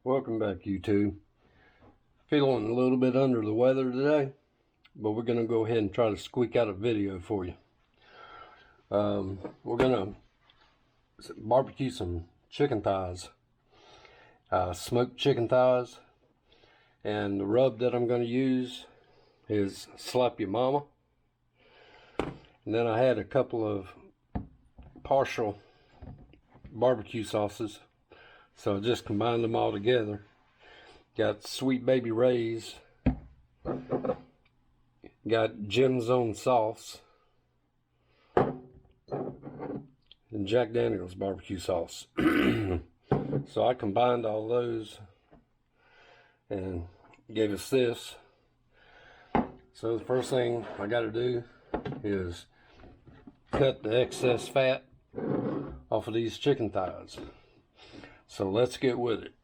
Welcome back, YouTube. Feeling a little bit under the weather today, but we're going to go ahead and try to squeak out a video for you. We're going to barbecue some chicken thighs, smoked chicken thighs, and the rub that I'm going to use is Slap Your Mama. And then I had a couple of partial barbecue sauces, so I just combined them all together. Got Sweet Baby Ray's, got Jim's Own sauce, and Jack Daniel's barbecue sauce. So I combined all those and gave us this. So the first thing I got to do is cut the excess fat off of these chicken thighs. So let's get with it.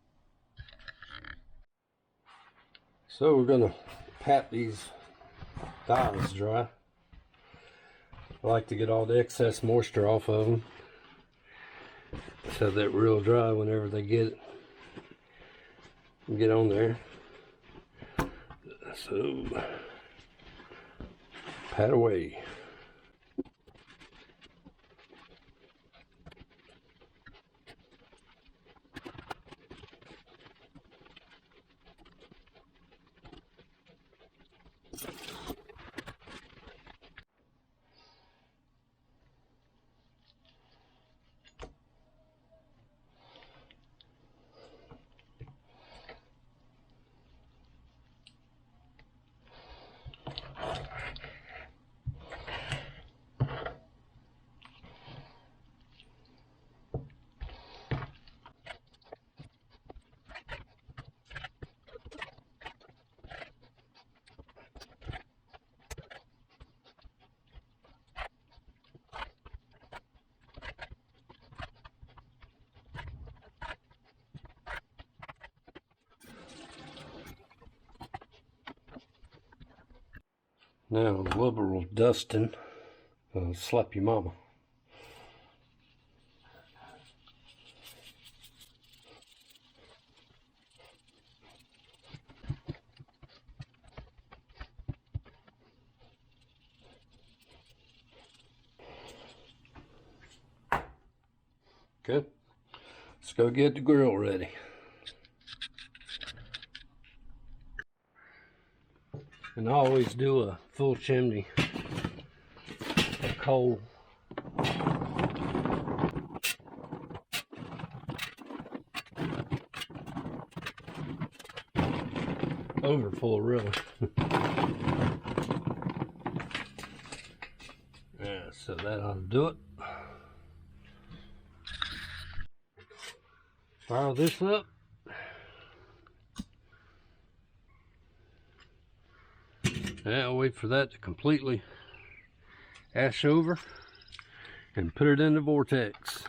So we're gonna pat these thighs dry. I like to get all the excess moisture off of them so they're real dry whenever they get on there. So pat away. Now, liberal dusting, Slap Your Mama. Okay, let's go get the grill ready. And I always do a full chimney coal. Overfull, really. Yeah, so that ought to do it. Fire this up. Now I'll wait for that to completely ash over and put it in the vortex.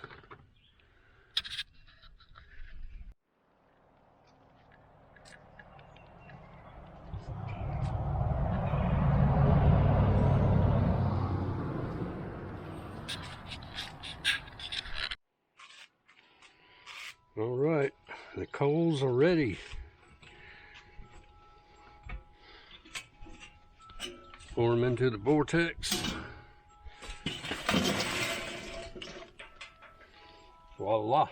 All right, the coals are ready. Pour them into the vortex. Voila.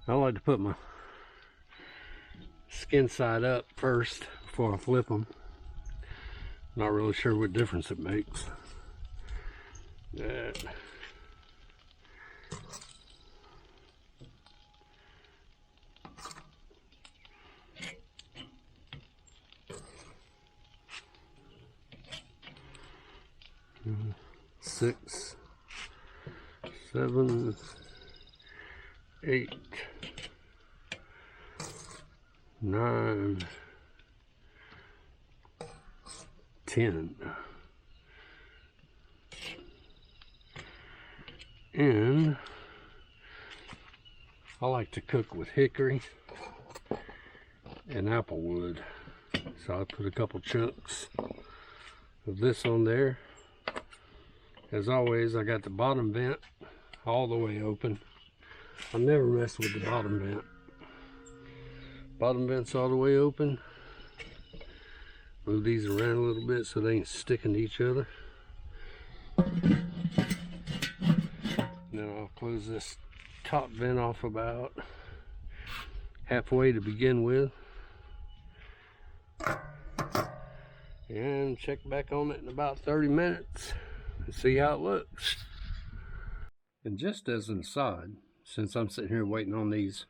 I like to put my skin side up first before I flip them. Not really sure what difference it makes. That. Six, 7, 8, 9, 10. And I like to cook with hickory and applewood. So I put a couple chunks of this on there. As always, I got the bottom vent all the way open. I never mess with the bottom vent. Bottom vent's all the way open. Move these around a little bit so they ain't sticking to each other. Then I'll close this top vent off about halfway to begin with. And check back on it in about 30 minutes and see how it looks. And just as an aside, since I'm sitting here waiting on these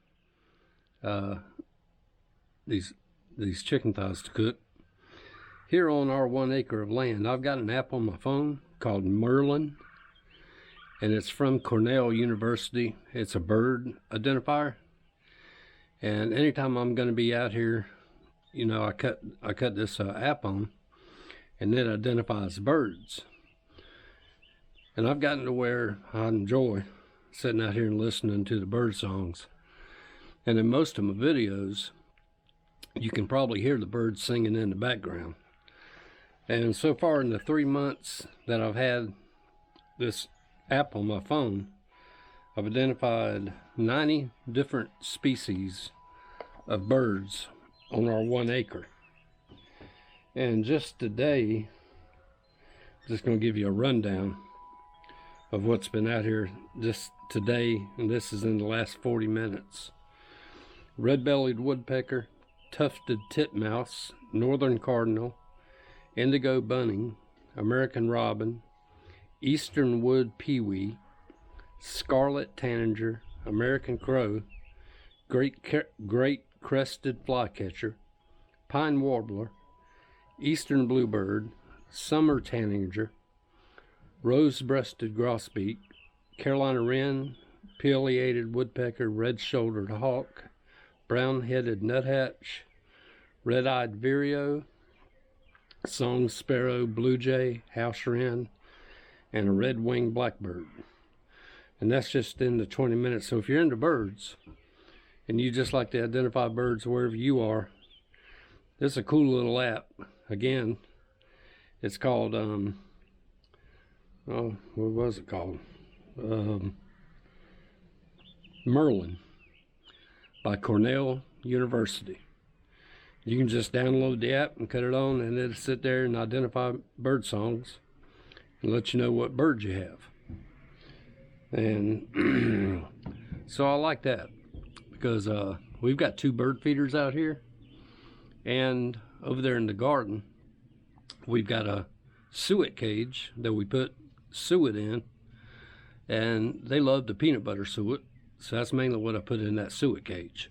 chicken thighs to cook, here on our 1 acre of land, I've got an app on my phone called Merlin, and it's from Cornell University. It's a bird identifier, and anytime I'm going to be out here, you know, I cut this app on, and it identifies birds. And I've gotten to where I enjoy sitting out here and listening to the bird songs. And in most of my videos, you can probably hear the birds singing in the background. And so far in the 3 months that I've had this app on my phone, I've identified 90 different species of birds on our 1 acre. And just today, I'm just going to give you a rundown of what's been out here just today, and this is in the last 40 minutes. Red-bellied woodpecker, tufted titmouse, northern cardinal, indigo bunting, American robin, eastern wood pewee, scarlet tanager, American crow, great crested flycatcher, pine warbler, eastern bluebird, summer tanager, rose-breasted grosbeak, Carolina wren, pileated woodpecker, red-shouldered hawk, brown-headed nuthatch, red-eyed vireo, song sparrow, blue jay, house wren, and a red-winged blackbird. And that's just in the 20 minutes. So if you're into birds and you just like to identify birds wherever you are, this is a cool little app. Again, it's called what was it called? Merlin by Cornell University. You can just download the app and cut it on, and it'll sit there and identify bird songs and let you know what birds you have. And so I like that because we've got 2 bird feeders out here, and over there in the garden we've got a suet cage that we put suet in, and they love the peanut butter suet, so that's mainly what I put in that suet cage.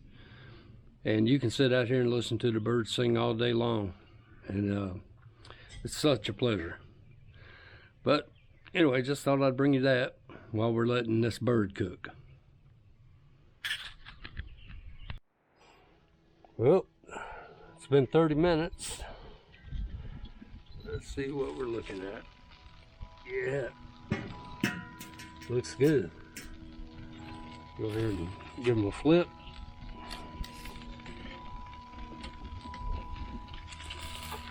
And you can sit out here and listen to the birds sing all day long, and it's such a pleasure. But anyway, just thought I'd bring you that while we're letting this bird cook. Well, it's been 30 minutes. Let's see what we're looking at. Yeah, looks good. Go ahead and give them a flip.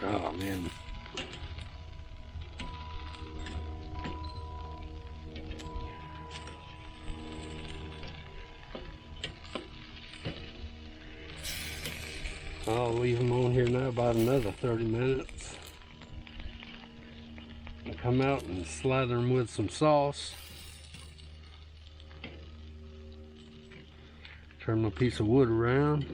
Oh man. I'll leave them on here now about another 30 minutes. I'll come out and slather them with some sauce. Turn my piece of wood around.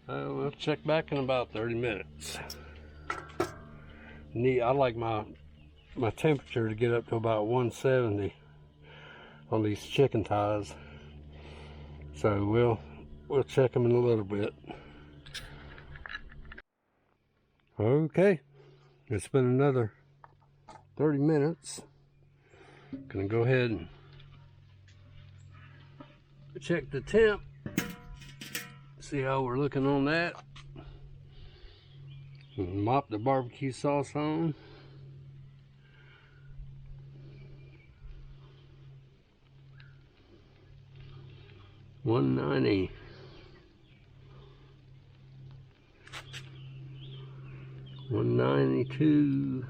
We'll check back in about 30 minutes. I like my temperature to get up to about 170 on these chicken thighs. So we'll check them in a little bit. Okay, it's been another 30 minutes. Gonna go ahead and check the temp. See how we're looking on that. Mop the barbecue sauce on. $1.90. $1.92.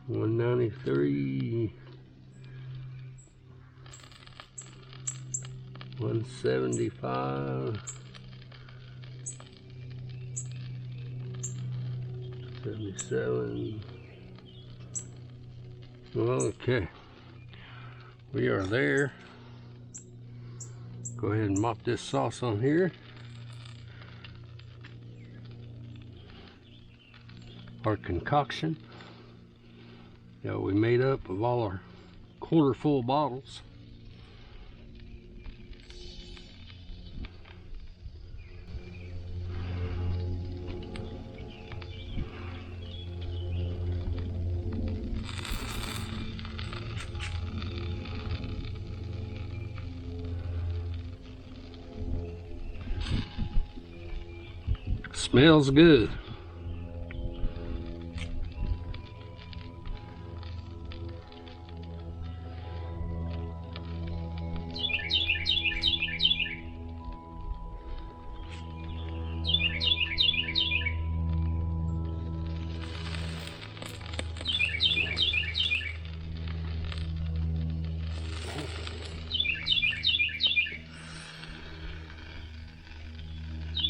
$1.93. $1.75. 77. Okay, we are there. Go ahead and mop this sauce on here. Our concoction that we made up of all our quarter full bottles. Smells good.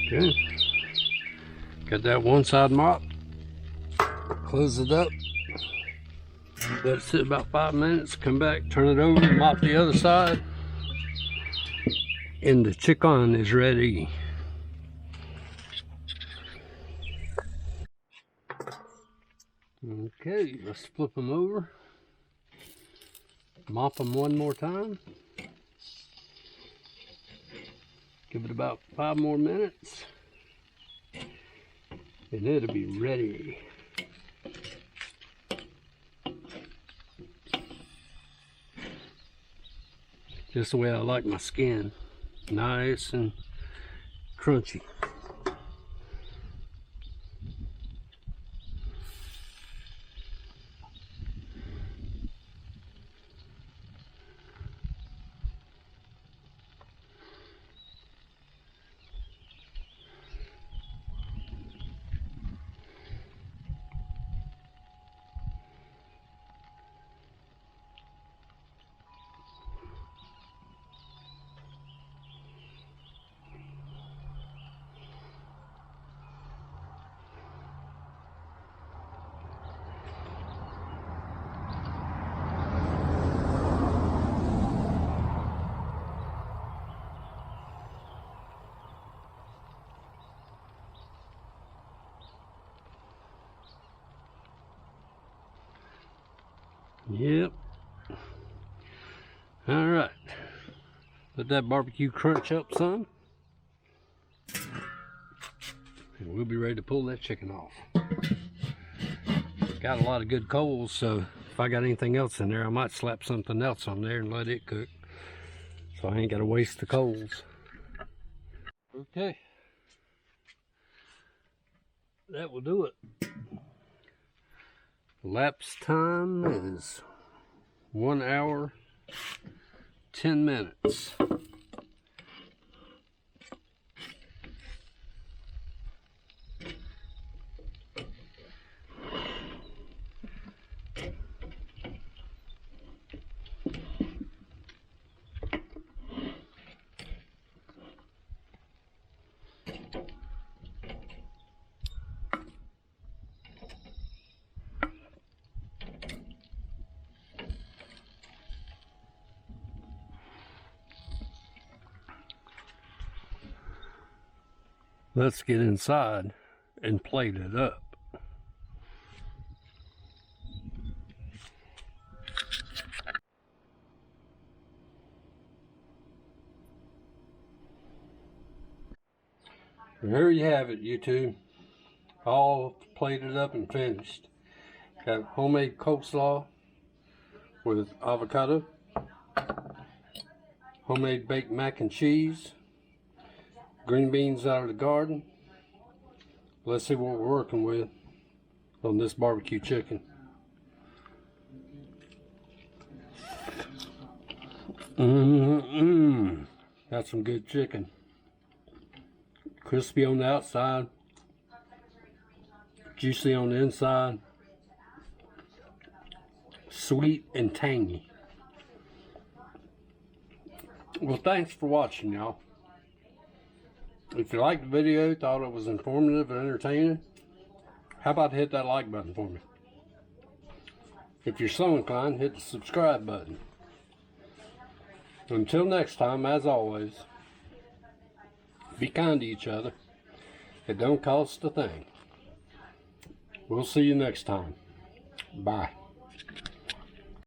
Okay. Got that one side mop. Close it up. Let it sit about 5 minutes. Come back, turn it over, mop the other side. And the chicken is ready. Okay, let's flip them over. Mop them one more time. Give it about 5 more minutes. And it'll be ready. Just the way I like my skin. Nice and crunchy. Yep. All right. Let that barbecue crunch up some. And we'll be ready to pull that chicken off. Got a lot of good coals, so if I got anything else in there, I might slap something else on there and let it cook. So I ain't got to waste the coals. Okay. That will do it. Lapse time is 1 hour, 10 minutes. Let's get inside and plate it up. And here you have it, YouTube. All plated up and finished. Got homemade coleslaw with avocado, homemade baked mac and cheese, green beans out of the garden. Let's see what we're working with on this barbecue chicken. That's some good chicken. Crispy on the outside, juicy on the inside, sweet and tangy. Well, thanks for watching, y'all. If you liked the video, thought it was informative and entertaining, how about hit that like button for me? If you're so inclined, hit the subscribe button. Until next time, as always, be kind to each other. It don't cost a thing. We'll see you next time. Bye.